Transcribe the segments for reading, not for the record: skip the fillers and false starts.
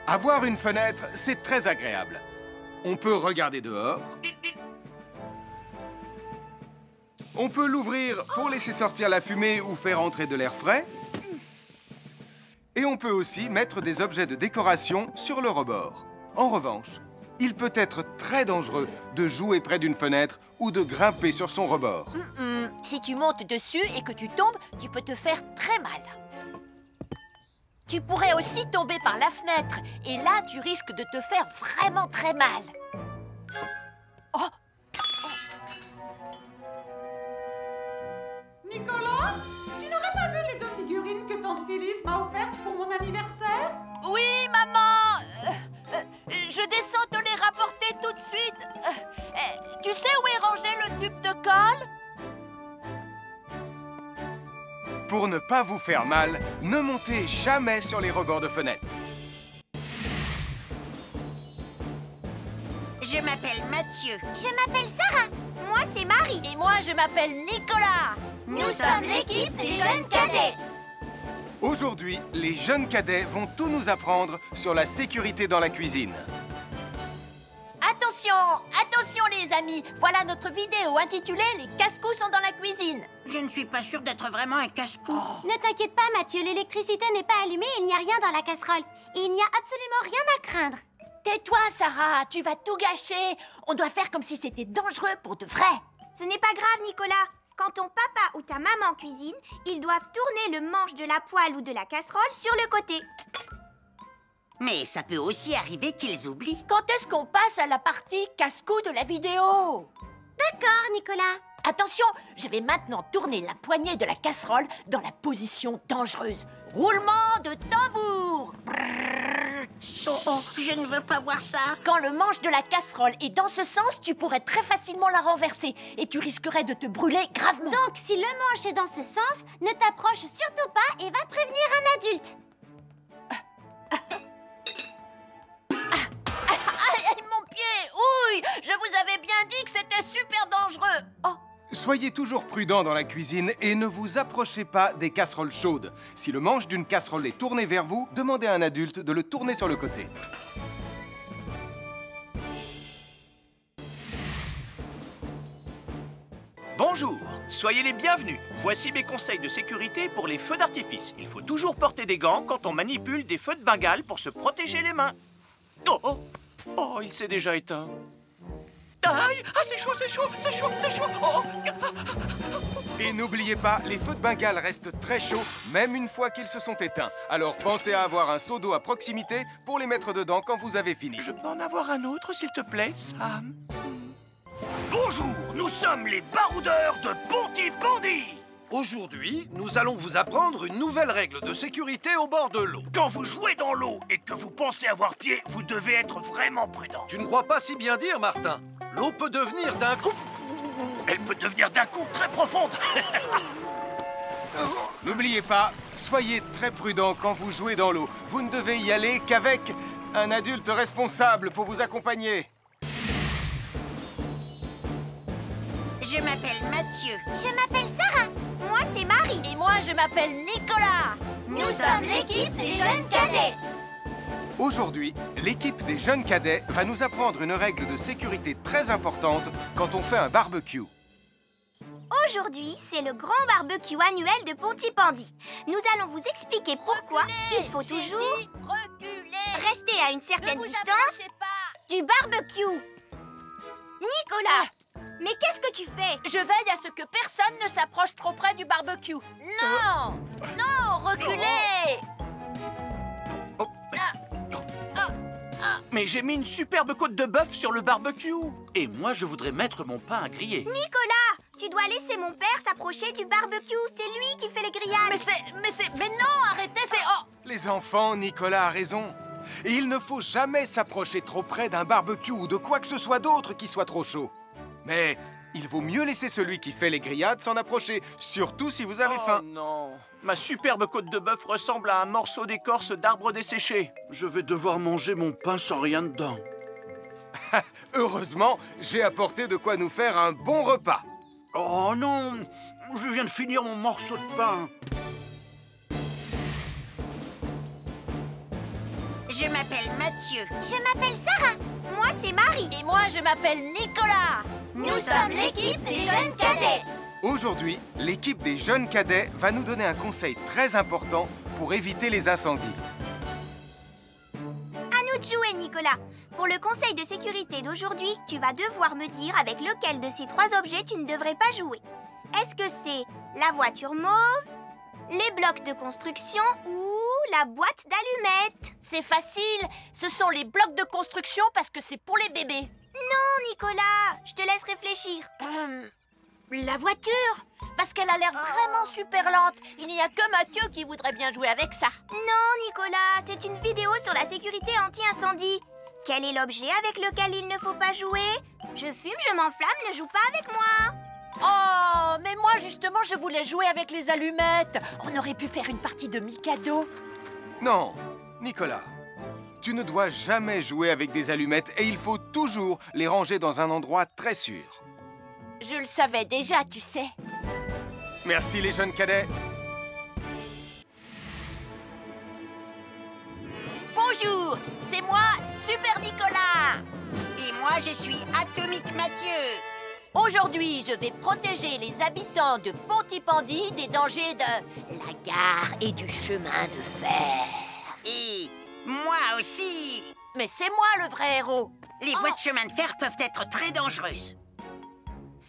Avoir une fenêtre, c'est très agréable. On peut regarder dehors. On peut l'ouvrir pour laisser sortir la fumée ou faire entrer de l'air frais. Et on peut aussi mettre des objets de décoration sur le rebord. En revanche, il peut être très dangereux de jouer près d'une fenêtre ou de grimper sur son rebord. Si tu montes dessus et que tu tombes, tu peux te faire très mal. Tu pourrais aussi tomber par la fenêtre. Et là, tu risques de te faire vraiment très mal. Oh! Nicolas, tu n'aurais pas vu les 2 figurines que tante Phyllis m'a offertes pour mon anniversaire? Oui, maman! Je descends te les rapporter tout de suite. Tu sais où est rangé le tube de colle? Pour ne pas vous faire mal, ne montez jamais sur les rebords de fenêtres. Je m'appelle Mathieu. Je m'appelle Sarah. Moi, c'est Marie. Et moi, je m'appelle Nicolas. Nous sommes l'équipe des jeunes cadets. Aujourd'hui, les jeunes cadets vont tout nous apprendre sur la sécurité dans la cuisine. Attention, attention les amis. Voilà notre vidéo intitulée « Les casse-cous sont dans la cuisine ». Je ne suis pas sûre d'être vraiment un casse-cou. Ne t'inquiète pas, Mathieu, l'électricité n'est pas allumée et il n'y a rien dans la casserole. Et il n'y a absolument rien à craindre. Tais-toi, Sarah, tu vas tout gâcher. On doit faire comme si c'était dangereux pour de vrai. Ce n'est pas grave, Nicolas. Quand ton papa ou ta maman cuisine, ils doivent tourner le manche de la poêle ou de la casserole sur le côté. Mais ça peut aussi arriver qu'ils oublient. Quand est-ce qu'on passe à la partie casse-cou de la vidéo? D'accord, Nicolas. Attention, je vais maintenant tourner la poignée de la casserole dans la position dangereuse. Roulement de tambour. Oh, je ne veux pas voir ça. Quand le manche de la casserole est dans ce sens, tu pourrais très facilement la renverser et tu risquerais de te brûler gravement. Donc, si le manche est dans ce sens, ne t'approche surtout pas et va prévenir un adulte. Aïe, mon pied! Ouille! Je vous avais bien dit que c'était super dangereux! Oh! Soyez toujours prudents dans la cuisine et ne vous approchez pas des casseroles chaudes. Si le manche d'une casserole est tourné vers vous, demandez à un adulte de le tourner sur le côté. Bonjour, soyez les bienvenus. Voici mes conseils de sécurité pour les feux d'artifice. Il faut toujours porter des gants quand on manipule des feux de Bengale pour se protéger les mains. Oh, oh, oh, il s'est déjà éteint. Aïe! Ah, c'est chaud, c'est chaud, c'est chaud, c'est chaud! Oh. Et n'oubliez pas, les feux de Bengale restent très chauds, même une fois qu'ils se sont éteints. Alors pensez à avoir un seau d'eau à proximité pour les mettre dedans quand vous avez fini. Je peux en avoir un autre, s'il te plaît, Sam? Bonjour, nous sommes les baroudeurs de Pontypandy. Aujourd'hui, nous allons vous apprendre une nouvelle règle de sécurité au bord de l'eau. Quand vous jouez dans l'eau et que vous pensez avoir pied, vous devez être vraiment prudent. Tu ne crois pas si bien dire, Martin? L'eau peut devenir d'un coup... Elle peut devenir d'un coup très profonde. N'oubliez pas, soyez très prudents quand vous jouez dans l'eau. Vous ne devez y aller qu'avec un adulte responsable pour vous accompagner. Je m'appelle Mathieu. Je m'appelle Sarah. Moi, c'est Marie. Et moi, je m'appelle Nicolas. Nous sommes l'équipe des jeunes cadets. Aujourd'hui, l'équipe des jeunes cadets va nous apprendre une règle de sécurité très importante quand on fait un barbecue. Aujourd'hui, c'est le grand barbecue annuel de Pontypandy. Nous allons vous expliquer pourquoi il faut toujours rester à une certaine distance du barbecue. Nicolas, mais qu'est-ce que tu fais? Je veille à ce que personne ne s'approche trop près du barbecue. Non! Non, reculez! Mais j'ai mis une superbe côte de bœuf sur le barbecue. Et moi, je voudrais mettre mon pain à griller. Nicolas, tu dois laisser mon père s'approcher du barbecue. C'est lui qui fait les grillades. Mais non, arrêtez, c'est... Oh! Les enfants, Nicolas a raison. Et il ne faut jamais s'approcher trop près d'un barbecue ou de quoi que ce soit d'autre qui soit trop chaud. Mais il vaut mieux laisser celui qui fait les grillades s'en approcher, surtout si vous avez faim. Oh non, ma superbe côte de bœuf ressemble à un morceau d'écorce d'arbre desséché. Je vais devoir manger mon pain sans rien dedans. Heureusement, j'ai apporté de quoi nous faire un bon repas. Oh non, je viens de finir mon morceau de pain. Je m'appelle Mathieu. Je m'appelle Sarah. Moi, c'est Marie. Et moi, je m'appelle Nicolas. Nous sommes l'équipe des jeunes cadets. Aujourd'hui, l'équipe des jeunes cadets va nous donner un conseil très important pour éviter les incendies. À nous de jouer, Nicolas. Pour le conseil de sécurité d'aujourd'hui, tu vas devoir me dire avec lequel de ces 3 objets tu ne devrais pas jouer. Est-ce que c'est la voiture mauve, les blocs de construction ou la boîte d'allumettes? C'est facile. Ce sont les blocs de construction parce que c'est pour les bébés. Non, Nicolas, je te laisse réfléchir. La voiture, parce qu'elle a l'air vraiment super lente. Il n'y a que Mathieu qui voudrait bien jouer avec ça. Non, Nicolas, c'est une vidéo sur la sécurité anti-incendie. Quel est l'objet avec lequel il ne faut pas jouer? Je fume, je m'enflamme, ne joue pas avec moi. Oh, mais moi justement, je voulais jouer avec les allumettes. On aurait pu faire une partie de Mikado. Non, Nicolas, tu ne dois jamais jouer avec des allumettes et il faut toujours les ranger dans un endroit très sûr. Je le savais déjà, tu sais. Merci les jeunes cadets. Bonjour, c'est moi, Super Nicolas. Et moi, je suis Atomique Mathieu. Aujourd'hui, je vais protéger les habitants de Pontypandy des dangers de la gare et du chemin de fer. Et moi aussi. Mais c'est moi le vrai héros. Les voies de chemin de fer peuvent être très dangereuses.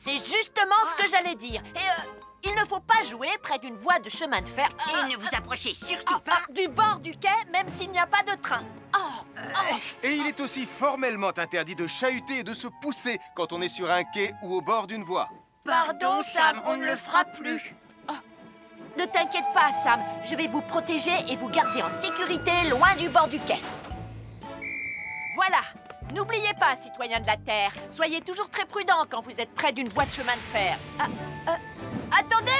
C'est justement ce que j'allais dire. Et il ne faut pas jouer près d'une voie de chemin de fer. Et ne vous approchez surtout pas. Du bord du quai, même s'il n'y a pas de train. Et il est aussi formellement interdit de chahuter et de se pousser quand on est sur un quai ou au bord d'une voie. Pardon, Sam, on ne le fera plus. Ne t'inquiète pas, Sam. Je vais vous protéger et vous garder en sécurité loin du bord du quai. Voilà. N'oubliez pas, citoyens de la Terre, soyez toujours très prudents quand vous êtes près d'une voie de chemin de fer. Attendez!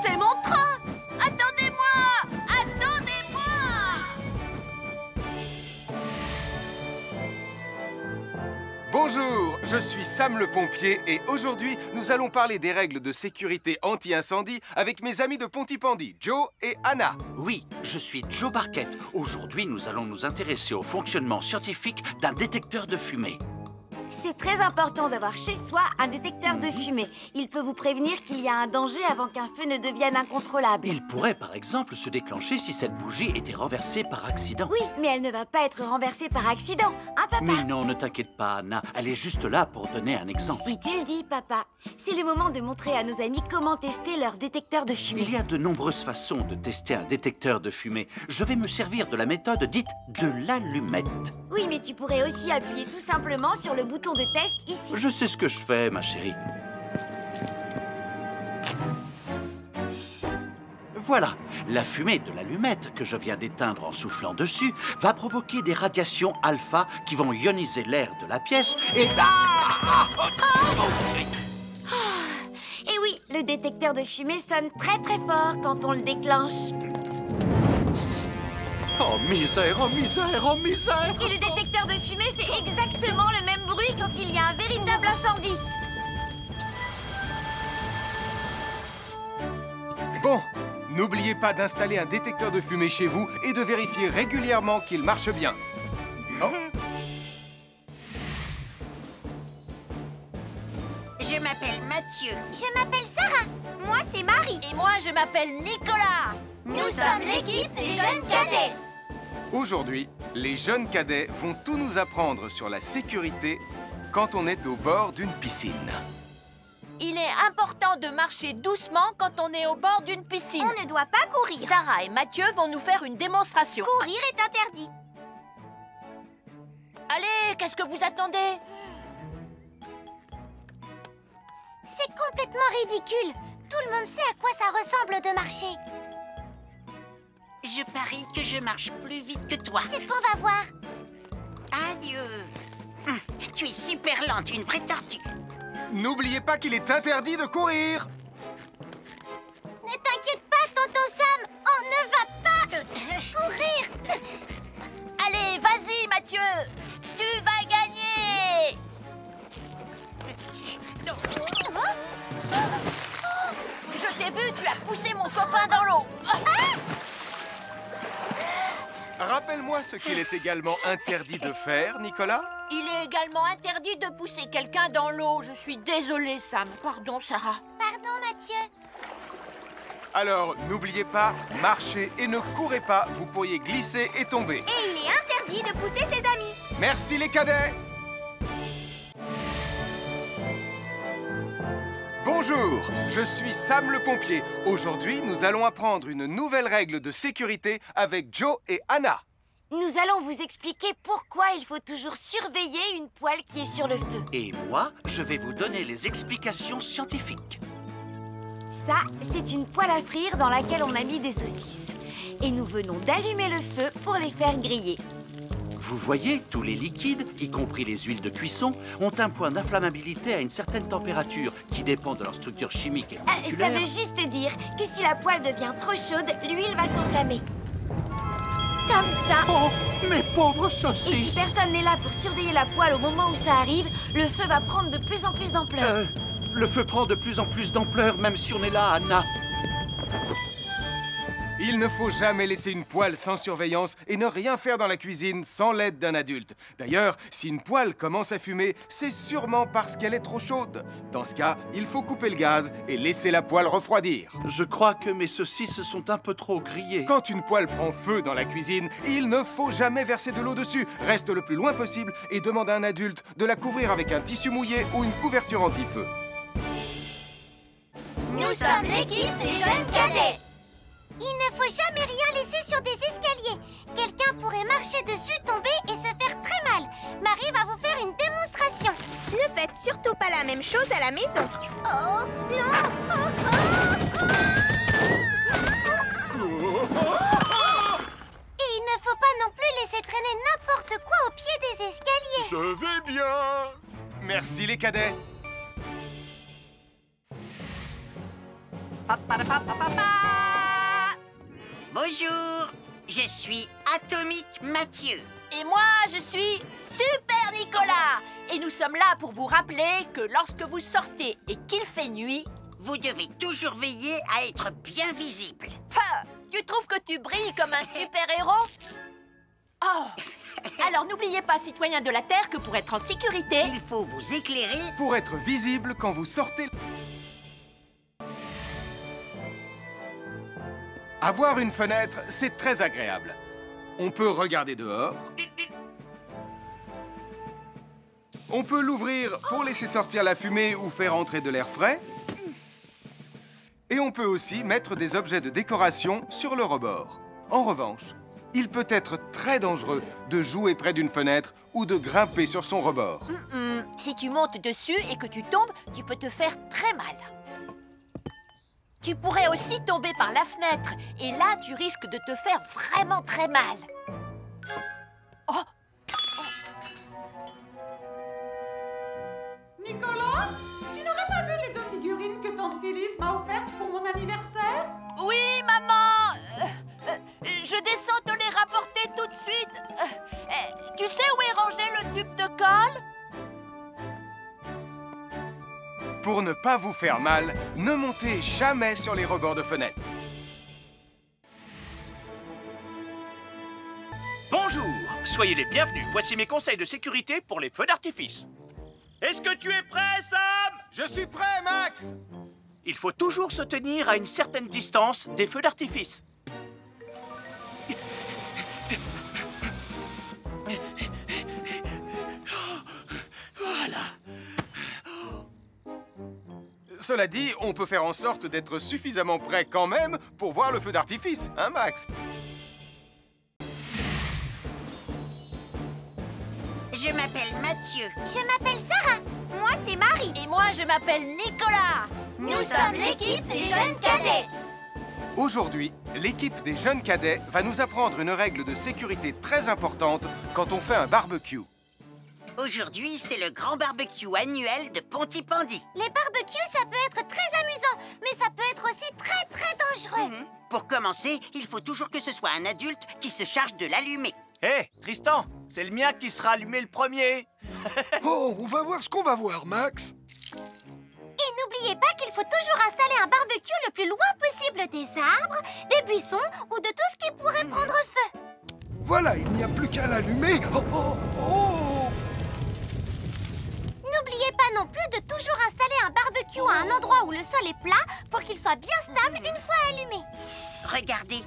C'est mon train! Attendez-moi! Attendez-moi! Bonjour, je suis Sam le pompier et aujourd'hui, nous allons parler des règles de sécurité anti-incendie avec mes amis de Pontypandy, Joe et Anna. Oui, je suis Joe Barquette. Aujourd'hui, nous allons nous intéresser au fonctionnement scientifique d'un détecteur de fumée. C'est très important d'avoir chez soi un détecteur de fumée. Il peut vous prévenir qu'il y a un danger avant qu'un feu ne devienne incontrôlable. Il pourrait, par exemple, se déclencher si cette bougie était renversée par accident. Oui, mais elle ne va pas être renversée par accident, hein, papa? Mais non, ne t'inquiète pas, Anna. Elle est juste là pour donner un exemple. Si tu le dis, papa. C'est le moment de montrer à nos amis comment tester leur détecteur de fumée. Il y a de nombreuses façons de tester un détecteur de fumée. Je vais me servir de la méthode dite de l'allumette. Oui, mais tu pourrais aussi appuyer tout simplement sur le bouton de test ici. Je sais ce que je fais, ma chérie. Voilà, la fumée de l'allumette que je viens d'éteindre en soufflant dessus va provoquer des radiations alpha qui vont ioniser l'air de la pièce et... Et oui, le détecteur de fumée sonne très très fort quand on le déclenche. Oh misère, oh misère, oh misère! Et le détecteur de fumée fait exactement le même bruit quand il y a un véritable incendie. Bon, n'oubliez pas d'installer un détecteur de fumée chez vous et de vérifier régulièrement qu'il marche bien. Oh. Je m'appelle Mathieu. Je m'appelle Sarah. Moi, c'est Marie. Et moi, je m'appelle Nicolas. Nous sommes l'équipe des jeunes cadets. Aujourd'hui, les jeunes cadets vont tout nous apprendre sur la sécurité quand on est au bord d'une piscine. Il est important de marcher doucement quand on est au bord d'une piscine. On ne doit pas courir. Sarah et Mathieu vont nous faire une démonstration. Courir est interdit. Allez, qu'est-ce que vous attendez? C'est complètement ridicule. Tout le monde sait à quoi ça ressemble de marcher. Je parie que je marche plus vite que toi. C'est ce qu'on va voir. Adieu. Tu es super lente, une vraie tortue. N'oubliez pas qu'il est interdit de courir. Ne t'inquiète pas, tonton Sam. On ne va pas courir. Allez, vas-y, Mathieu. Tu vas gagner. Je t'ai vu, tu as poussé mon copain dans l'eau. Rappelle-moi ce qu'il est également interdit de faire, Nicolas. Il est également interdit de pousser quelqu'un dans l'eau. Je suis désolée, Sam. Pardon, Sarah. Pardon, Mathieu. Alors, n'oubliez pas, marchez et ne courez pas, vous pourriez glisser et tomber. Et il est interdit de pousser ses amis. Merci les cadets. Bonjour, je suis Sam le pompier. Aujourd'hui, nous allons apprendre une nouvelle règle de sécurité avec Joe et Anna. Nous allons vous expliquer pourquoi il faut toujours surveiller une poêle qui est sur le feu. Et moi, je vais vous donner les explications scientifiques. Ça, c'est une poêle à frire dans laquelle on a mis des saucisses. Et nous venons d'allumer le feu pour les faire griller. Vous voyez, tous les liquides, y compris les huiles de cuisson, ont un point d'inflammabilité à une certaine température qui dépend de leur structure chimique et Ça moléculaire. veut juste dire que si la poêle devient trop chaude, l'huile va s'enflammer. Comme ça. Oh, mes pauvres Et si saucisses! personne n'est là pour surveiller la poêle au moment où ça arrive, le feu va prendre de plus en plus d'ampleur. Le feu prend de plus en plus d'ampleur, même si on est là, Anna. Il ne faut jamais laisser une poêle sans surveillance et ne rien faire dans la cuisine sans l'aide d'un adulte. D'ailleurs, si une poêle commence à fumer, c'est sûrement parce qu'elle est trop chaude. Dans ce cas, il faut couper le gaz et laisser la poêle refroidir. Je crois que mes saucisses sont un peu trop grillées. Quand une poêle prend feu dans la cuisine, il ne faut jamais verser de l'eau dessus. Reste le plus loin possible et demande à un adulte de la couvrir avec un tissu mouillé ou une couverture anti-feu. Nous sommes l'équipe des jeunes cadets. Il ne faut jamais rien laisser sur des escaliers. Quelqu'un pourrait marcher dessus, tomber et se faire très mal. Marie va vous faire une démonstration. Ne faites surtout pas la même chose à la maison. Oh, non! Et il ne faut pas non plus laisser traîner n'importe quoi au pied des escaliers. Je vais bien. Merci les cadets. Bonjour, je suis Atomique Mathieu. Et moi, je suis Super Nicolas. Et nous sommes là pour vous rappeler que lorsque vous sortez et qu'il fait nuit... Vous devez toujours veiller à être bien visible. Tu trouves que tu brilles comme un super-héros? Oh! Alors n'oubliez pas, citoyens de la Terre, que pour être en sécurité... Il faut vous éclairer. Pour être visible quand vous sortez... Avoir une fenêtre, c'est très agréable. On peut regarder dehors. On peut l'ouvrir pour laisser sortir la fumée ou faire entrer de l'air frais. Et on peut aussi mettre des objets de décoration sur le rebord. En revanche, il peut être très dangereux de jouer près d'une fenêtre ou de grimper sur son rebord. Si tu montes dessus et que tu tombes, tu peux te faire très mal. Tu pourrais aussi tomber par la fenêtre. Et là, tu risques de te faire vraiment très mal. Oh! Nicolas, tu n'aurais pas vu les 2 figurines que tante Phyllis m'a offertes pour mon anniversaire? Oui, maman! Je descends te les rapporter tout de suite. Tu sais où est rangé le tube de colle? Pour ne pas vous faire mal, ne montez jamais sur les rebords de fenêtres. Bonjour, soyez les bienvenus. Voici mes conseils de sécurité pour les feux d'artifice. Est-ce que tu es prêt, Sam? Je suis prêt, Max! Il faut toujours se tenir à une certaine distance des feux d'artifice. Voilà. Cela dit, on peut faire en sorte d'être suffisamment prêt quand même pour voir le feu d'artifice, hein, Max? Je m'appelle Mathieu. Je m'appelle Sarah. Moi, c'est Marie. Et moi, je m'appelle Nicolas. Nous sommes l'équipe des jeunes cadets. Aujourd'hui, l'équipe des jeunes cadets va nous apprendre une règle de sécurité très importante quand on fait un barbecue. Aujourd'hui, c'est le grand barbecue annuel de Pontypandy. Les barbecues, ça peut être très amusant, mais ça peut être aussi très, très dangereux. Pour commencer, il faut toujours que ce soit un adulte qui se charge de l'allumer. Hé, Tristan, c'est le mien qui sera allumé le premier. Oh, on va voir ce qu'on va voir, Max. Et n'oubliez pas qu'il faut toujours installer un barbecue le plus loin possible des arbres, des buissons ou de tout ce qui pourrait prendre feu. voilà, il n'y a plus qu'à l'allumer. Oh, oh, oh. N'oubliez pas non plus de toujours installer un barbecue à un endroit où le sol est plat pour qu'il soit bien stable une fois allumé. Regardez,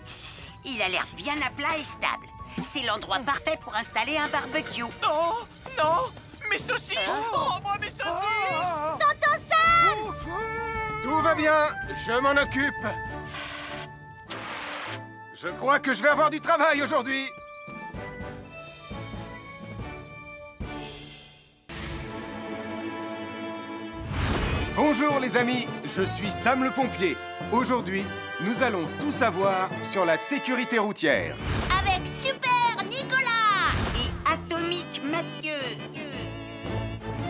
il a l'air bien à plat et stable. C'est l'endroit parfait pour installer un barbecue. Non, non, mes saucisses. Oh, moi, mes saucisses. Tonton Sam! Tout va bien, je m'en occupe. Je crois que je vais avoir du travail aujourd'hui. Bonjour les amis, je suis Sam le pompier. Aujourd'hui, nous allons tout savoir sur la sécurité routière. Avec Super Nicolas! Et Atomique Mathieu.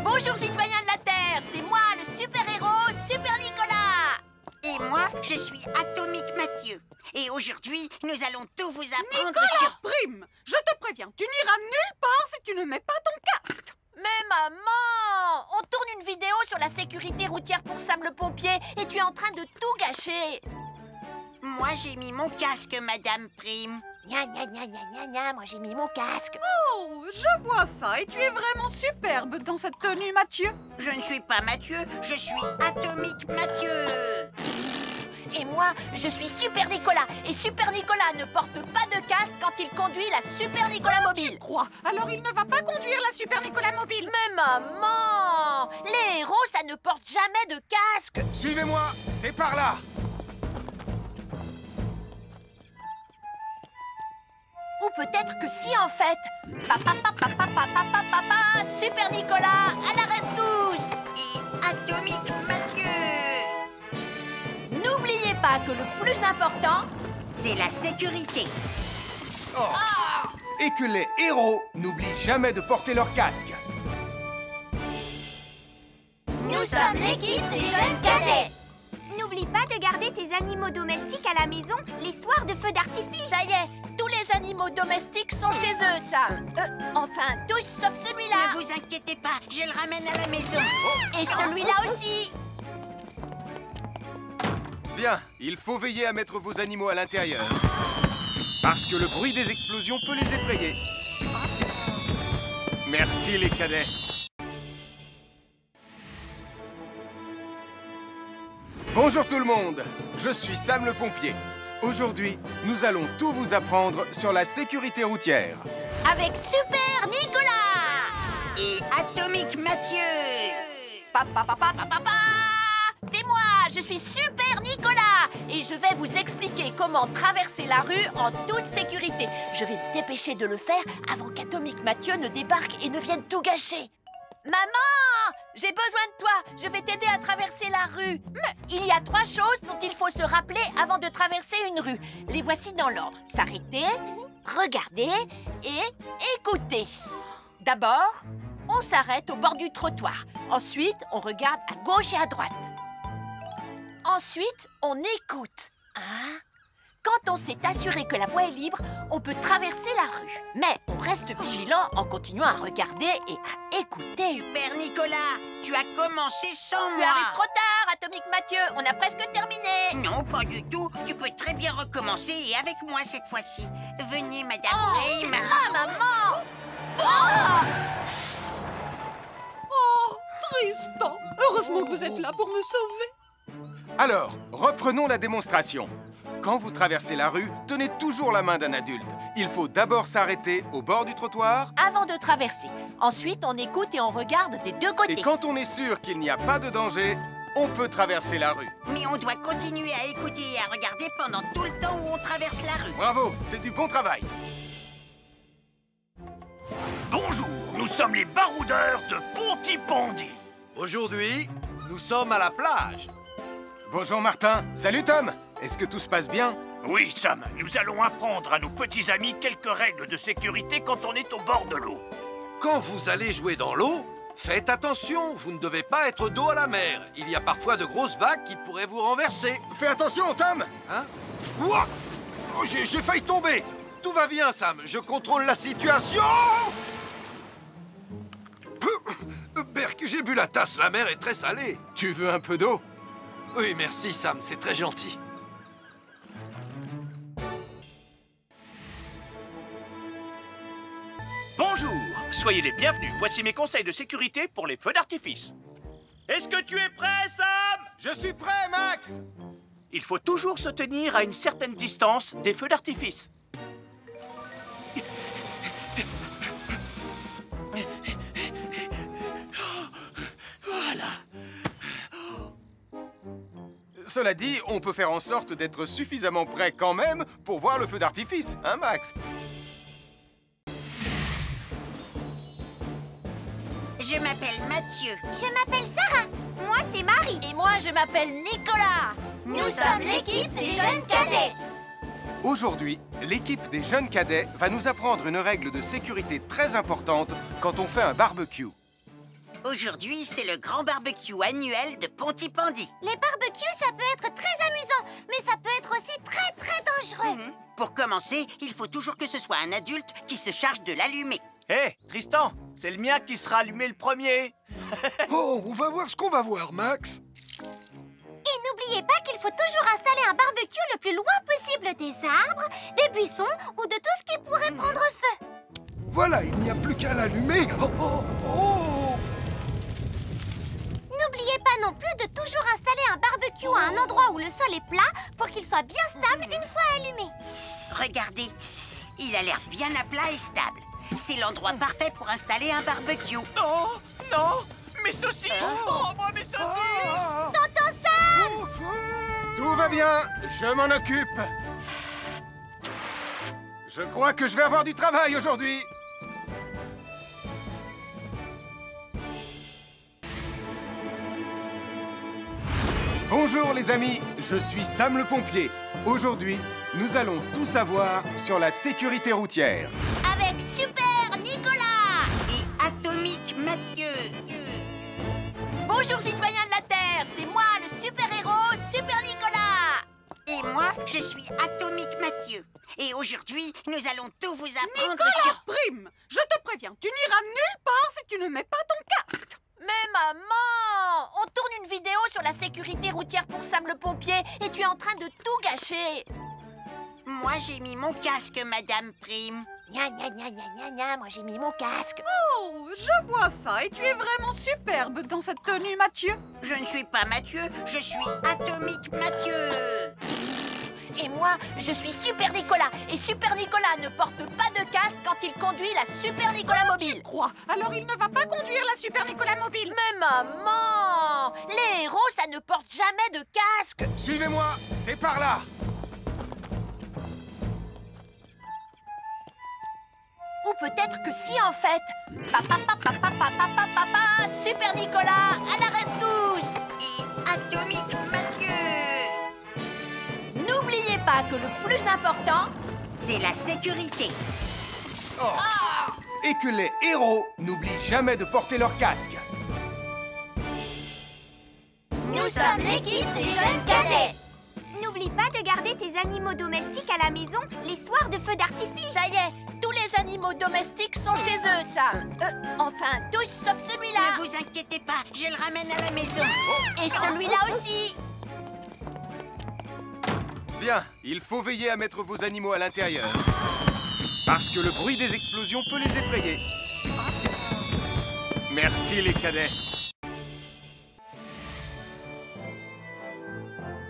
Bonjour citoyens de la Terre, c'est moi le super-héros Super Nicolas! Et moi, je suis Atomique Mathieu. Et aujourd'hui, nous allons tout vous apprendre Nicolas, sur... Prime, je te préviens, tu n'iras nulle part si tu ne mets pas ton casque. Mais maman! On tourne une vidéo sur la sécurité routière pour Sam le pompier et tu es en train de tout gâcher! Moi, j'ai mis mon casque, Madame Prime. Gna gna gna gna gna gna, moi j'ai mis mon casque. Oh, je vois ça et tu es vraiment superbe dans cette tenue, Mathieu. Je ne suis pas Mathieu, je suis Atomique Mathieu. Et moi, je suis Super Nicolas. Et Super Nicolas ne porte pas de casque quand il conduit la Super Nicolas mobile. Crois, alors il ne va pas conduire la Super Nicolas mobile. Mais maman! Les héros, ça ne porte jamais de casque. Suivez-moi, c'est par là. Ou peut-être que si en fait. Papa, papa, papa, papa, papa, Super Nicolas, à la rescousse! Et Atomique Mathieu. N'oubliez pas que le plus important, C'est la sécurité. Et que les héros n'oublient jamais de porter leur casque. nous sommes l'équipe des jeunes cadets. N'oublie pas de garder tes animaux domestiques à la maison les soirs de feux d'artifice. Ça y est, tous les animaux domestiques sont chez eux, Sam. Enfin, tous sauf celui-là. Ne vous inquiétez pas, je le ramène à la maison. Et celui-là aussi. Bien, il faut veiller à mettre vos animaux à l'intérieur. Parce que le bruit des explosions peut les effrayer. Merci les cadets. Bonjour tout le monde, je suis Sam le pompier. Aujourd'hui, nous allons tout vous apprendre sur la sécurité routière. Avec Super Nicolas. Et Atomique Mathieu. Papa, papa, papa, papa. C'est moi, je suis Super Nicolas. Et je vais vous expliquer comment traverser la rue en toute sécurité. Je vais me dépêcher de le faire avant qu'Atomique Mathieu ne débarque et ne vienne tout gâcher. Maman, j'ai besoin de toi. Je vais t'aider à traverser la rue. Mais il y a 3 choses dont il faut se rappeler avant de traverser une rue. Les voici dans l'ordre. S'arrêter, regarder et écouter. D'abord, on s'arrête au bord du trottoir. Ensuite, on regarde à gauche et à droite. Ensuite, on écoute. Hein? Quand on s'est assuré que la voie est libre, on peut traverser la rue. Mais on reste vigilant en continuant à regarder et à écouter. Super Nicolas, tu as commencé sans Tu moi. arrives trop tard, Atomique Mathieu. On a presque terminé. Non, pas du tout. Tu peux très bien recommencer et avec moi cette fois-ci. Venez, Madame Prime. Ah, maman! Oh! Oh, Tristan, heureusement que vous êtes là pour me sauver. Alors, reprenons la démonstration. Quand vous traversez la rue, tenez toujours la main d'un adulte. Il faut d'abord s'arrêter au bord du trottoir. Avant de traverser. Ensuite, on écoute et on regarde des deux côtés. Et quand on est sûr qu'il n'y a pas de danger, on peut traverser la rue. Mais on doit continuer à écouter et à regarder pendant tout le temps où on traverse la rue. Bravo, c'est du bon travail. Bonjour, nous sommes les baroudeurs de Pontypandy. Aujourd'hui, nous sommes à la plage. Bonjour Martin. Salut Tom. Est-ce que tout se passe bien? Oui, Sam, nous allons apprendre à nos petits amis quelques règles de sécurité quand on est au bord de l'eau. Quand vous allez jouer dans l'eau, faites attention, vous ne devez pas être dos à la mer. Il y a parfois de grosses vagues qui pourraient vous renverser. Fais attention, Tom. Hein? Ouah! Oh, j'ai failli tomber. Tout va bien, Sam, je contrôle la situation. Berk, j'ai bu la tasse, la mer est très salée. Tu veux un peu d'eau? Oui, merci, Sam, c'est très gentil. Bonjour, soyez les bienvenus. Voici mes conseils de sécurité pour les feux d'artifice. Est-ce que tu es prêt, Sam? Je suis prêt, Max! Il faut toujours se tenir à une certaine distance des feux d'artifice. Voilà. Cela dit, on peut faire en sorte d'être suffisamment prêt quand même pour voir le feu d'artifice, hein, Max? Je m'appelle Mathieu. Je m'appelle Sarah. Moi, c'est Marie. Et moi, je m'appelle Nicolas. Nous sommes l'équipe des jeunes cadets. Aujourd'hui, l'équipe des jeunes cadets va nous apprendre une règle de sécurité très importante quand on fait un barbecue. Aujourd'hui, c'est le grand barbecue annuel de Pontypandy. Les barbecues, ça peut être très amusant, mais ça peut être aussi très, très dangereux. Pour commencer, il faut toujours que ce soit un adulte qui se charge de l'allumer. Hé, Tristan, c'est le mien qui sera allumé le premier. Oh, on va voir ce qu'on va voir, Max. Et n'oubliez pas qu'il faut toujours installer un barbecue le plus loin possible des arbres, des buissons ou de tout ce qui pourrait prendre feu. Voilà, il n'y a plus qu'à l'allumer. Oh, oh, oh. N'oubliez pas non plus de toujours installer un barbecue à un endroit où le sol est plat pour qu'il soit bien stable une fois allumé. Regardez, il a l'air bien à plat et stable. C'est l'endroit parfait pour installer un barbecue. Oh, non, mes saucisses. Oh, moi, mes saucisses. Tonton Sam! Tout va bien, je m'en occupe. Je crois que je vais avoir du travail aujourd'hui. Bonjour les amis, je suis Sam le pompier. Aujourd'hui, nous allons tout savoir sur la sécurité routière. Avec Super Nicolas. Et Atomique Mathieu. Bonjour citoyens de la Terre, c'est moi le super-héros Super Nicolas. Et moi, je suis Atomique Mathieu. Et aujourd'hui, nous allons tout vous apprendre Nicolas sur... Prime, je te préviens, tu n'iras nulle part si tu ne mets pas ton casque. Mais maman, on tourne une vidéo sur la sécurité routière pour Sam le pompier et tu es en train de tout gâcher. Moi, j'ai mis mon casque, Madame Prime. Gna gna gna gna gna gna, moi j'ai mis mon casque. Oh, je vois ça et tu es vraiment superbe dans cette tenue, Mathieu. Je ne suis pas Mathieu, je suis Atomique Mathieu. Et moi, je suis Super Nicolas. Et Super Nicolas ne porte pas de casque quand il conduit la Super Nicolas Mobile. Crois, alors il ne va pas conduire la Super Nicolas Mobile. Mais maman, les héros, ça ne porte jamais de casque. Suivez-moi, c'est par là. Ou peut-être que si en fait. Papa, papa, papa, papa, papa, Super Nicolas, à la rescousse. Et Atomique Mathieu. N'oubliez pas que le plus important, c'est la sécurité. Oh. Et que les héros n'oublient jamais de porter leur casque. Nous sommes l'équipe des jeunes cadets. N'oublie pas de garder tes animaux domestiques à la maison les soirs de feu d'artifice. ça y est, tous les animaux domestiques sont chez eux, Sam. Enfin, tous sauf celui-là. Ne vous inquiétez pas, je le ramène à la maison. Et celui-là aussi. Bien, il faut veiller à mettre vos animaux à l'intérieur. Parce que le bruit des explosions peut les effrayer. Merci les cadets.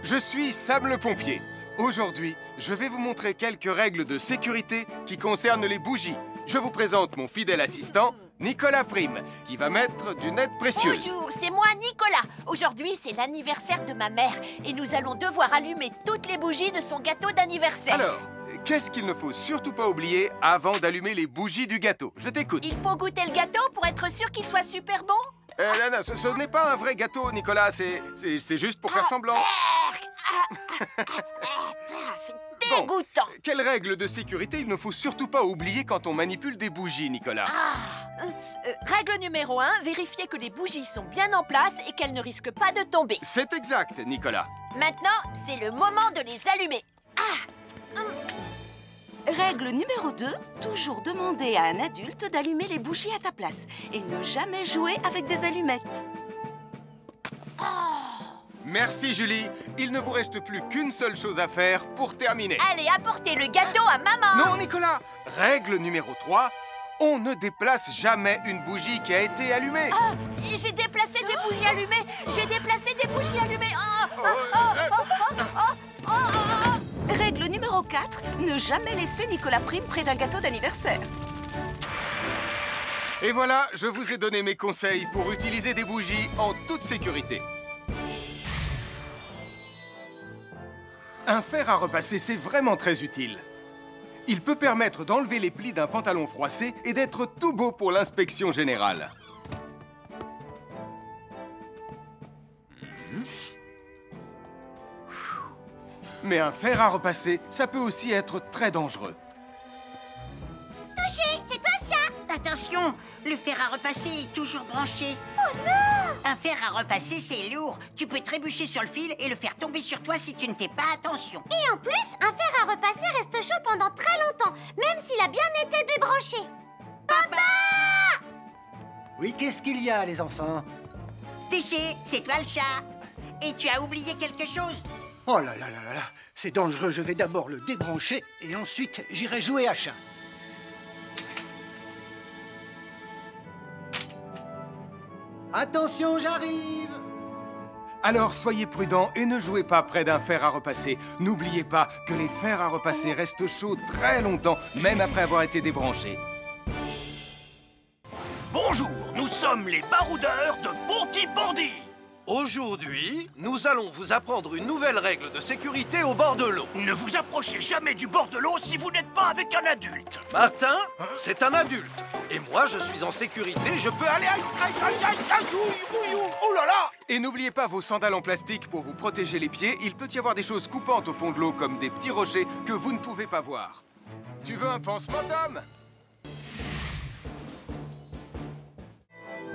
Je suis Sam le pompier. Aujourd'hui, je vais vous montrer quelques règles de sécurité qui concernent les bougies. Je vous présente mon fidèle assistant, Nicolas Prime, qui va mettre d'une aide précieuse. Bonjour, c'est moi Nicolas. Aujourd'hui, c'est l'anniversaire de ma mère et nous allons devoir allumer toutes les bougies de son gâteau d'anniversaire. Alors, qu'est-ce qu'il ne faut surtout pas oublier avant d'allumer les bougies du gâteau? Je t'écoute. Il faut goûter le gâteau pour être sûr qu'il soit super bon. Non, ce n'est pas un vrai gâteau, Nicolas. C'est juste pour faire semblant. C'est Bon, dégoûtant. quelle règle de sécurité il ne faut surtout pas oublier quand on manipule des bougies, Nicolas? Règle numéro 1, vérifier que les bougies sont bien en place et qu'elles ne risquent pas de tomber. C'est exact, Nicolas. Maintenant, c'est le moment de les allumer. Règle numéro 2, toujours demander à un adulte d'allumer les bougies à ta place et ne jamais jouer avec des allumettes. Merci, Julie. Il ne vous reste plus qu'une seule chose à faire pour terminer. Allez, apportez le gâteau à maman. Non, Nicolas. Règle numéro 3, On ne déplace jamais une bougie qui a été allumée. Ah, j'ai déplacé des bougies allumées. J'ai déplacé des bougies allumées. Règle numéro 4, ne jamais laisser Nicolas Prime près d'un gâteau d'anniversaire. Et voilà, je vous ai donné mes conseils pour utiliser des bougies en toute sécurité. Un fer à repasser, c'est vraiment très utile. Il peut permettre d'enlever les plis d'un pantalon froissé et d'être tout beau pour l'inspection générale. Mais un fer à repasser, ça peut aussi être très dangereux. Touché, c'est toi le chat. Attention, le fer à repasser est toujours branché. Oh non! Un fer à repasser, c'est lourd. Tu peux trébucher sur le fil et le faire tomber sur toi si tu ne fais pas attention. Et en plus, un fer à repasser reste chaud pendant très longtemps, même s'il a bien été débranché. Papa! Oui, qu'est-ce qu'il y a, les enfants? Touché, c'est toi le chat. Et tu as oublié quelque chose? Oh là là là là là, c'est dangereux, je vais d'abord le débrancher et ensuite j'irai jouer à chat. Attention, j'arrive! Alors soyez prudents et ne jouez pas près d'un fer à repasser. N'oubliez pas que les fers à repasser restent chauds très longtemps, même après avoir été débranchés. Bonjour, nous sommes les baroudeurs de Pontypandy. Aujourd'hui, nous allons vous apprendre une nouvelle règle de sécurité au bord de l'eau. Ne vous approchez jamais du bord de l'eau si vous n'êtes pas avec un adulte. Martin, c'est un adulte. Et moi, je suis en sécurité, je peux aller... Aïe, aïe, aïe, aïe, aïe, oh là là! Et n'oubliez pas vos sandales en plastique pour vous protéger les pieds. Il peut y avoir des choses coupantes au fond de l'eau, comme des petits rochers que vous ne pouvez pas voir. Tu veux un pansement, Tom?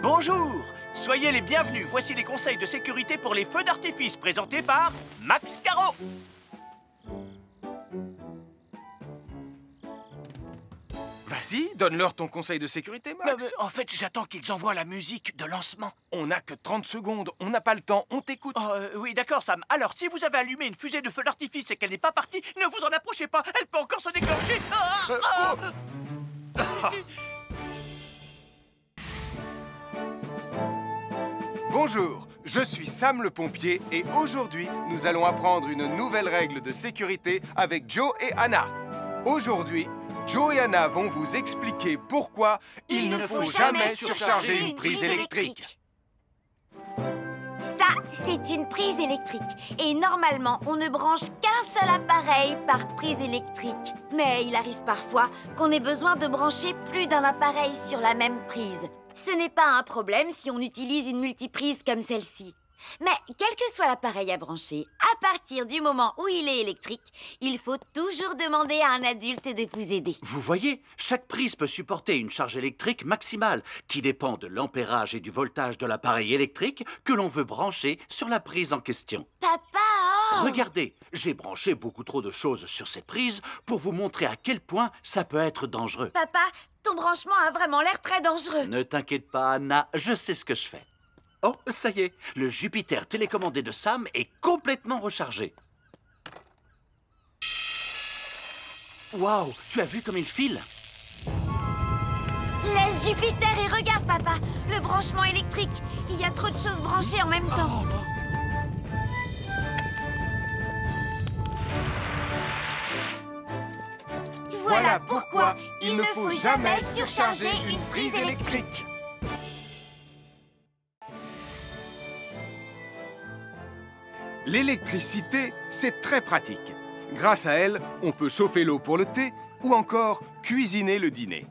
Bonjour, soyez les bienvenus. Voici les conseils de sécurité pour les feux d'artifice présentés par Max Caro. Vas-y, donne-leur ton conseil de sécurité, Max. En fait, j'attends qu'ils envoient la musique de lancement. On n'a que 30 secondes, on n'a pas le temps, on t'écoute. Oui, d'accord, Sam. Alors, si vous avez allumé une fusée de feu d'artifice et qu'elle n'est pas partie, ne vous en approchez pas, elle peut encore se déclencher. Bonjour, je suis Sam le pompier et aujourd'hui, nous allons apprendre une nouvelle règle de sécurité avec Joe et Anna. Aujourd'hui, Joe et Anna vont vous expliquer pourquoi il ne faut jamais surcharger une prise électrique. Ça, c'est une prise électrique. Et normalement, on ne branche qu'un seul appareil par prise électrique. Mais il arrive parfois qu'on ait besoin de brancher plus d'un appareil sur la même prise. Ce n'est pas un problème si on utilise une multiprise comme celle-ci. Mais quel que soit l'appareil à brancher, à partir du moment où il est électrique, il faut toujours demander à un adulte de vous aider. Vous voyez, chaque prise peut supporter une charge électrique maximale qui dépend de l'ampérage et du voltage de l'appareil électrique que l'on veut brancher sur la prise en question. Papa! Regardez, j'ai branché beaucoup trop de choses sur cette prise pour vous montrer à quel point ça peut être dangereux. Papa, ton branchement a vraiment l'air très dangereux. Ne t'inquiète pas, Anna, je sais ce que je fais. Oh, ça y est, le Jupiter télécommandé de Sam est complètement rechargé. Waouh, tu as vu comme il file? Laisse Jupiter et regarde, papa. Le branchement électrique. Il y a trop de choses branchées en même temps. Voilà pourquoi il ne faut jamais surcharger une prise électrique. L'électricité, c'est très pratique. Grâce à elle, on peut chauffer l'eau pour le thé ou encore cuisiner le dîner.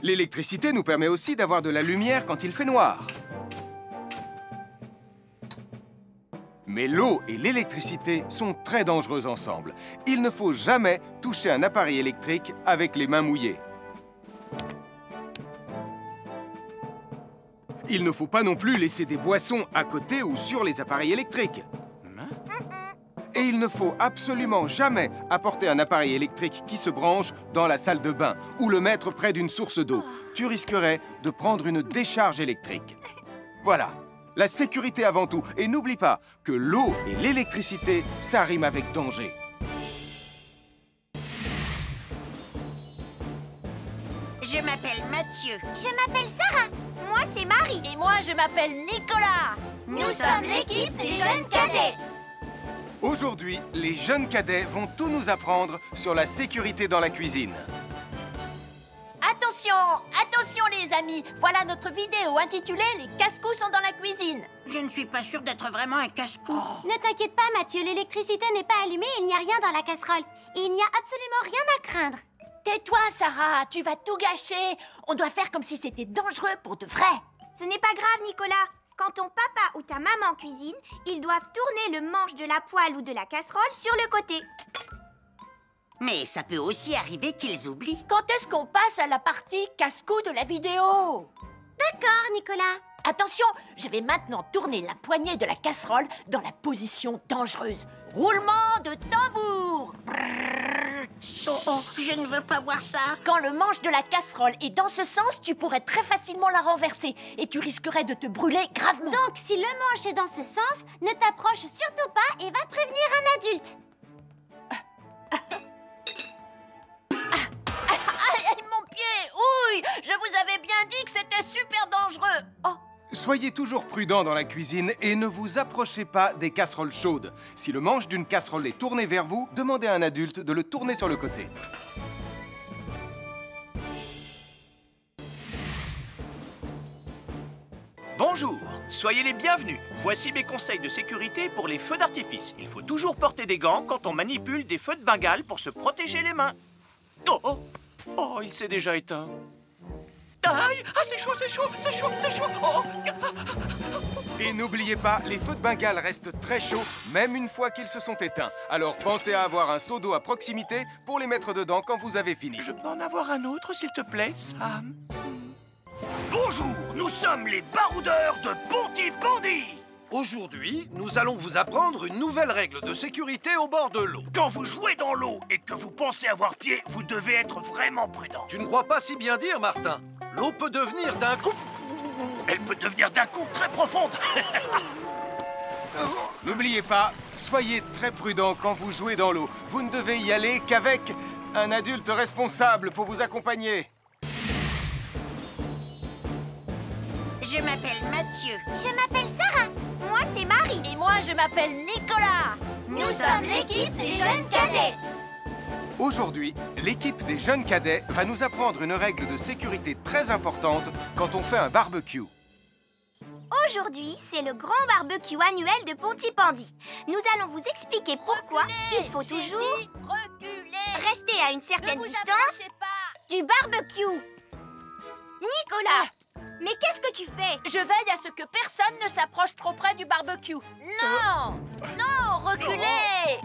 L'électricité nous permet aussi d'avoir de la lumière quand il fait noir. Mais l'eau et l'électricité sont très dangereuses ensemble. Il ne faut jamais toucher un appareil électrique avec les mains mouillées. Il ne faut pas non plus laisser des boissons à côté ou sur les appareils électriques. Et il ne faut absolument jamais apporter un appareil électrique qui se branche dans la salle de bain ou le mettre près d'une source d'eau. Tu risquerais de prendre une décharge électrique. Voilà, la sécurité avant tout. Et n'oublie pas que l'eau et l'électricité, ça rime avec danger. Je m'appelle Mathieu. Je m'appelle Sarah. Moi, c'est Marie. Et moi, je m'appelle Nicolas. Nous sommes l'équipe des jeunes cadets. Aujourd'hui, les jeunes cadets vont tout nous apprendre sur la sécurité dans la cuisine. Attention, attention les amis. Voilà notre vidéo intitulée « Les casse-cous sont dans la cuisine ». Je ne suis pas sûre d'être vraiment un casse-cou. Ne t'inquiète pas, Mathieu, l'électricité n'est pas allumée et il n'y a rien dans la casserole. Il n'y a absolument rien à craindre. Tais-toi, Sarah, tu vas tout gâcher. On doit faire comme si c'était dangereux pour de vrai. Ce n'est pas grave, Nicolas. Quand ton papa ou ta maman cuisine, ils doivent tourner le manche de la poêle ou de la casserole sur le côté. Mais ça peut aussi arriver qu'ils oublient. Quand est-ce qu'on passe à la partie casse-cou de la vidéo? D'accord, Nicolas. Attention, je vais maintenant tourner la poignée de la casserole dans la position dangereuse. Roulement de tambour. Oh, je ne veux pas voir ça. Quand le manche de la casserole est dans ce sens, tu pourrais très facilement la renverser et tu risquerais de te brûler gravement. Donc, si le manche est dans ce sens, ne t'approche surtout pas et va prévenir un adulte. Aïe, mon pied! Ouille! Je vous avais bien dit que c'était super dangereux! Oh! Soyez toujours prudents dans la cuisine et ne vous approchez pas des casseroles chaudes. Si le manche d'une casserole est tourné vers vous, demandez à un adulte de le tourner sur le côté. Bonjour, soyez les bienvenus. Voici mes conseils de sécurité pour les feux d'artifice. Il faut toujours porter des gants quand on manipule des feux de Bengale pour se protéger les mains. Oh, oh, oh, il s'est déjà éteint. Aïe, ah, c'est chaud, c'est chaud, c'est chaud, c'est chaud. Oh. Et n'oubliez pas, les feux de Bengale restent très chauds, même une fois qu'ils se sont éteints. Alors pensez à avoir un seau d'eau à proximité pour les mettre dedans quand vous avez fini. Je peux en avoir un autre, s'il te plaît, Sam? Bonjour, nous sommes les baroudeurs de Pontypandy. Aujourd'hui, nous allons vous apprendre une nouvelle règle de sécurité au bord de l'eau. Quand vous jouez dans l'eau et que vous pensez avoir pied, vous devez être vraiment prudent. Tu ne crois pas si bien dire, Martin? L'eau peut devenir d'un coup... Elle peut devenir d'un coup très profonde. N'oubliez pas, soyez très prudents quand vous jouez dans l'eau. Vous ne devez y aller qu'avec un adulte responsable pour vous accompagner. Je m'appelle Mathieu. Je m'appelle Sarah. Moi, c'est Marie. Et moi, je m'appelle Nicolas. Nous sommes l'équipe des jeunes cadets. Aujourd'hui, l'équipe des jeunes cadets va nous apprendre une règle de sécurité très importante quand on fait un barbecue. Aujourd'hui, c'est le grand barbecue annuel de Pontypandy. Nous allons vous expliquer pourquoi il faut toujours rester à une certaine distance du barbecue. Nicolas, mais qu'est-ce que tu fais? Je veille à ce que personne ne s'approche trop près du barbecue. Non! Non, reculez!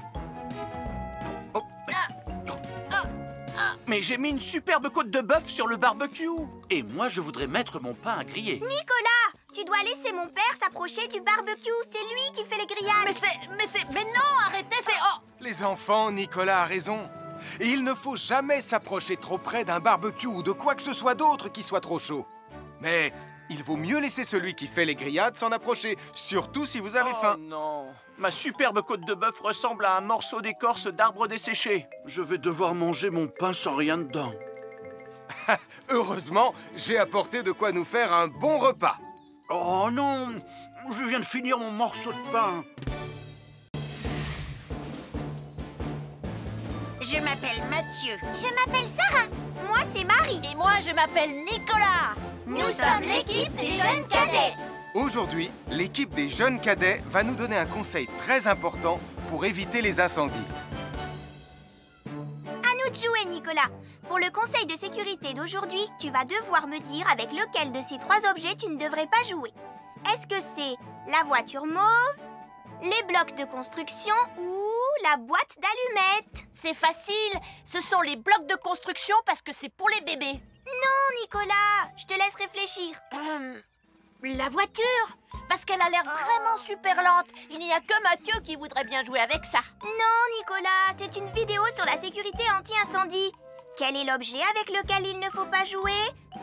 Mais j'ai mis une superbe côte de bœuf sur le barbecue. Et moi, je voudrais mettre mon pain à griller. Nicolas, tu dois laisser mon père s'approcher du barbecue. C'est lui qui fait les grillades. Mais non, arrêtez, c'est... Oh! Les enfants, Nicolas a raison. Et il ne faut jamais s'approcher trop près d'un barbecue ou de quoi que ce soit d'autre qui soit trop chaud. Mais il vaut mieux laisser celui qui fait les grillades s'en approcher, surtout si vous avez faim. Oh non, ma superbe côte de bœuf ressemble à un morceau d'écorce d'arbre desséché. Je vais devoir manger mon pain sans rien dedans. Heureusement, j'ai apporté de quoi nous faire un bon repas. Oh non, je viens de finir mon morceau de pain. Je m'appelle Mathieu. Je m'appelle Sarah. Moi, c'est Marie. Et moi, je m'appelle Nicolas. Nous sommes l'équipe des jeunes cadets. Aujourd'hui, l'équipe des jeunes cadets va nous donner un conseil très important pour éviter les incendies. À nous de jouer, Nicolas. Pour le conseil de sécurité d'aujourd'hui, tu vas devoir me dire avec lequel de ces 3 objets tu ne devrais pas jouer. Est-ce que c'est la voiture mauve, les blocs de construction ou la boîte d'allumettes? C'est facile. Ce sont les blocs de construction parce que c'est pour les bébés. Non, Nicolas, je te laisse réfléchir. La voiture? Parce qu'elle a l'air vraiment super lente. Il n'y a que Mathieu qui voudrait bien jouer avec ça. Non, Nicolas, c'est une vidéo sur la sécurité anti-incendie. Quel est l'objet avec lequel il ne faut pas jouer?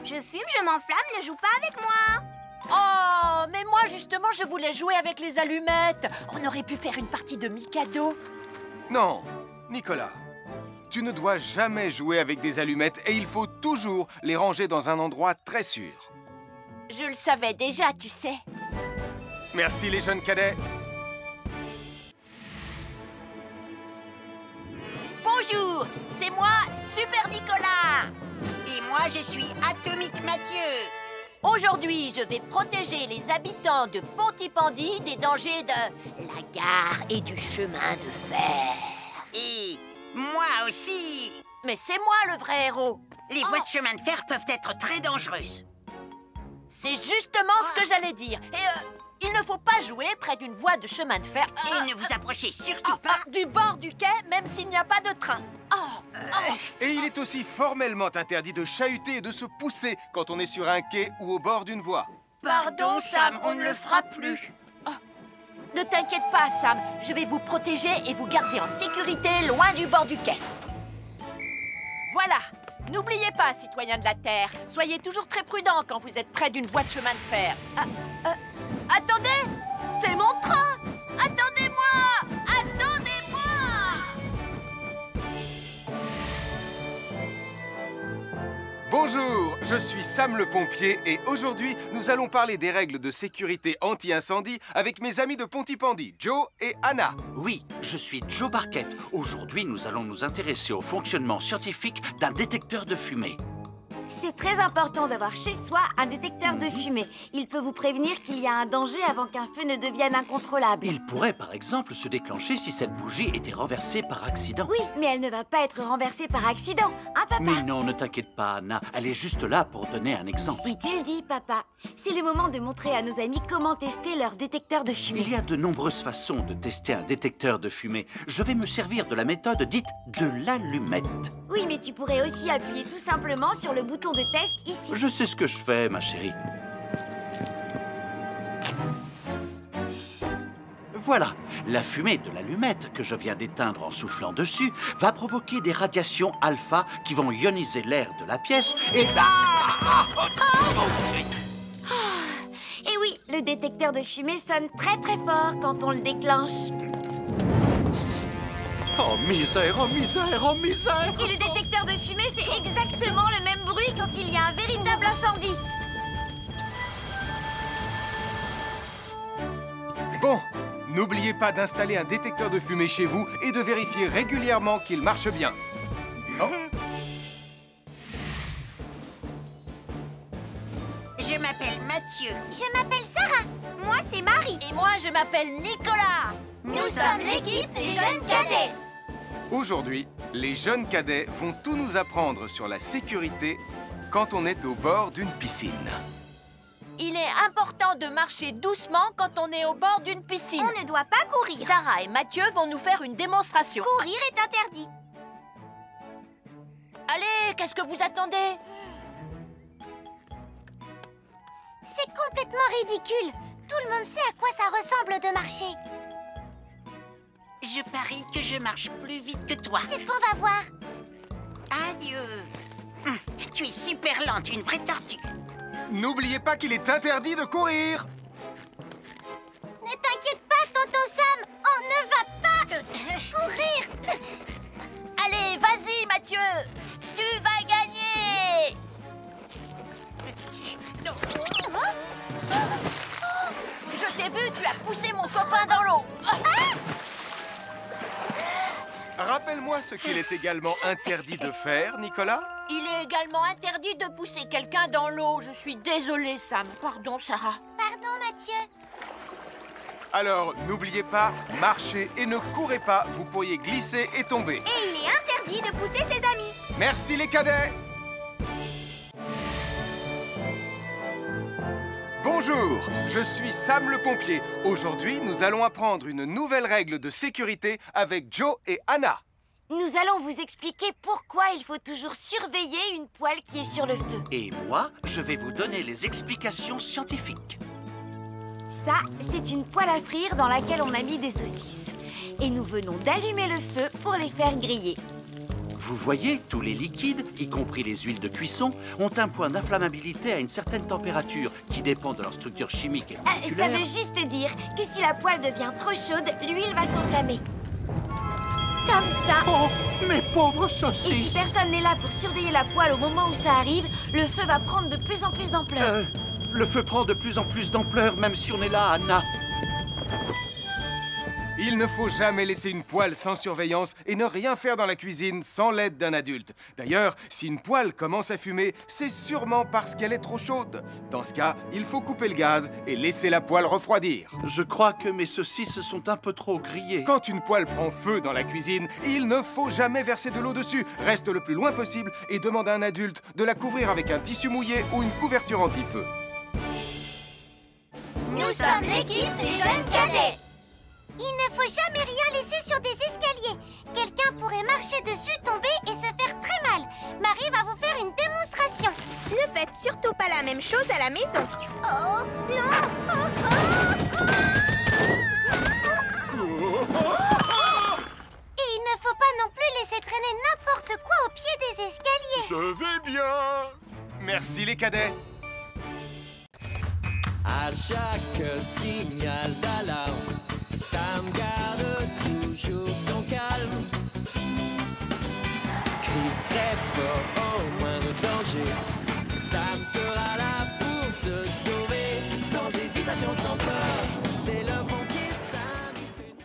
Je fume, je m'enflamme, ne joue pas avec moi. Oh, mais moi, justement, je voulais jouer avec les allumettes. On aurait pu faire une partie de Mikado. Non, Nicolas, tu ne dois jamais jouer avec des allumettes et il faut toujours les ranger dans un endroit très sûr. Je le savais déjà, tu sais. Merci les jeunes cadets. Bonjour, c'est moi, Super Nicolas. Et moi, je suis Atomique Mathieu. Aujourd'hui, je vais protéger les habitants de Pontypandy des dangers de la gare et du chemin de fer. Et moi aussi. Mais c'est moi le vrai héros. Les voies de chemin de fer peuvent être très dangereuses. C'est justement ce que j'allais dire. Et il ne faut pas jouer près d'une voie de chemin de fer. Et ne vous approchez surtout pas du bord du quai, même s'il n'y a pas de train. Et il est aussi formellement interdit de chahuter et de se pousser quand on est sur un quai ou au bord d'une voie. Pardon, Sam, on ne le fera plus. Ne t'inquiète pas, Sam. Je vais vous protéger et vous garder en sécurité loin du bord du quai. Voilà. N'oubliez pas, citoyens de la Terre, soyez toujours très prudents quand vous êtes près d'une voie de chemin de fer. Attendez! C'est mon train! Attendez-moi! Attendez-moi! Bonjour, je suis Sam le pompier et aujourd'hui, nous allons parler des règles de sécurité anti-incendie avec mes amis de Pontypandy, Joe et Anna. Oui, je suis Joe Barquette. Aujourd'hui, nous allons nous intéresser au fonctionnement scientifique d'un détecteur de fumée. C'est très important d'avoir chez soi un détecteur de fumée. Il peut vous prévenir qu'il y a un danger avant qu'un feu ne devienne incontrôlable. Il pourrait, par exemple, se déclencher si cette bougie était renversée par accident. Oui, mais elle ne va pas être renversée par accident, hein, papa? Mais non, ne t'inquiète pas, Anna. Elle est juste là pour donner un exemple. Si tu le dis, papa. C'est le moment de montrer à nos amis comment tester leur détecteur de fumée. Il y a de nombreuses façons de tester un détecteur de fumée. Je vais me servir de la méthode dite de l'allumette. Oui, mais tu pourrais aussi appuyer tout simplement sur le bouton de test ici. Je sais ce que je fais, ma chérie. Voilà, la fumée de l'allumette que je viens d'éteindre en soufflant dessus va provoquer des radiations alpha qui vont ioniser l'air de la pièce et... Et oui, le détecteur de fumée sonne très très fort quand on le déclenche. Oh misère, oh misère, oh misère! Et le détecteur de fumée fait exactement le même bruit quand il y a un véritable incendie. Bon, n'oubliez pas d'installer un détecteur de fumée chez vous et de vérifier régulièrement qu'il marche bien. Oh. Je m'appelle Mathieu. Je m'appelle Sarah. Moi, c'est Marie. Et moi, je m'appelle Nicolas. Nous sommes l'équipe des jeunes cadets. Aujourd'hui, les jeunes cadets vont tout nous apprendre sur la sécurité quand on est au bord d'une piscine. Il est important de marcher doucement quand on est au bord d'une piscine. On ne doit pas courir. Sarah et Mathieu vont nous faire une démonstration. Courir est interdit. Allez, qu'est-ce que vous attendez? C'est complètement ridicule. Tout le monde sait à quoi ça ressemble de marcher. Je parie que je marche plus vite que toi. C'est ce qu'on va voir. Adieu. Tu es super lente, une vraie tortue. N'oubliez pas qu'il est interdit de courir. Ne t'inquiète pas, tonton Sam. On ne va pas courir. Allez, vas-y, Mathieu. Tu vas gagner. Je t'ai vu, tu as poussé mon copain dans l'eau. Rappelle-moi ce qu'il est également interdit de faire, Nicolas. Il est également interdit de pousser quelqu'un dans l'eau. Je suis désolée, Sam. Pardon, Sarah. Pardon, Mathieu. Alors, n'oubliez pas, marchez et ne courez pas. Vous pourriez glisser et tomber. Et il est interdit de pousser ses amis. Merci les cadets. Bonjour, je suis Sam le pompier. Aujourd'hui, nous allons apprendre une nouvelle règle de sécurité avec Joe et Anna. Nous allons vous expliquer pourquoi il faut toujours surveiller une poêle qui est sur le feu. Et moi, je vais vous donner les explications scientifiques. Ça, c'est une poêle à frire dans laquelle on a mis des saucisses. Et nous venons d'allumer le feu pour les faire griller. Vous voyez, tous les liquides, y compris les huiles de cuisson, ont un point d'inflammabilité à une certaine température qui dépend de leur structure chimique et moléculaire. Ça veut juste dire que si la poêle devient trop chaude, l'huile va s'enflammer. Comme ça. Oh, mes pauvres Et si saucisses! personne n'est là pour surveiller la poêle au moment où ça arrive, le feu va prendre de plus en plus d'ampleur. Le feu prend de plus en plus d'ampleur, même si on est là, Anna. Il ne faut jamais laisser une poêle sans surveillance et ne rien faire dans la cuisine sans l'aide d'un adulte. D'ailleurs, si une poêle commence à fumer, c'est sûrement parce qu'elle est trop chaude. Dans ce cas, il faut couper le gaz et laisser la poêle refroidir. Je crois que mes saucisses sont un peu trop grillées. Quand une poêle prend feu dans la cuisine, il ne faut jamais verser de l'eau dessus. Reste le plus loin possible et demande à un adulte de la couvrir avec un tissu mouillé ou une couverture anti-feu. Nous sommes l'équipe des jeunes cadets. Il ne faut jamais rien laisser sur des escaliers. Quelqu'un pourrait marcher dessus, tomber et se faire très mal. Marie va vous faire une démonstration. Ne faites surtout pas la même chose à la maison. Oh, non! Et il ne faut pas non plus laisser traîner n'importe quoi au pied des escaliers. Je vais bien. Merci les cadets. À chaque signal d'alarme, Sam garde toujours son calme. Crie très fort au moindre danger. Sam sera là pour te sauver, sans hésitation, sans peur.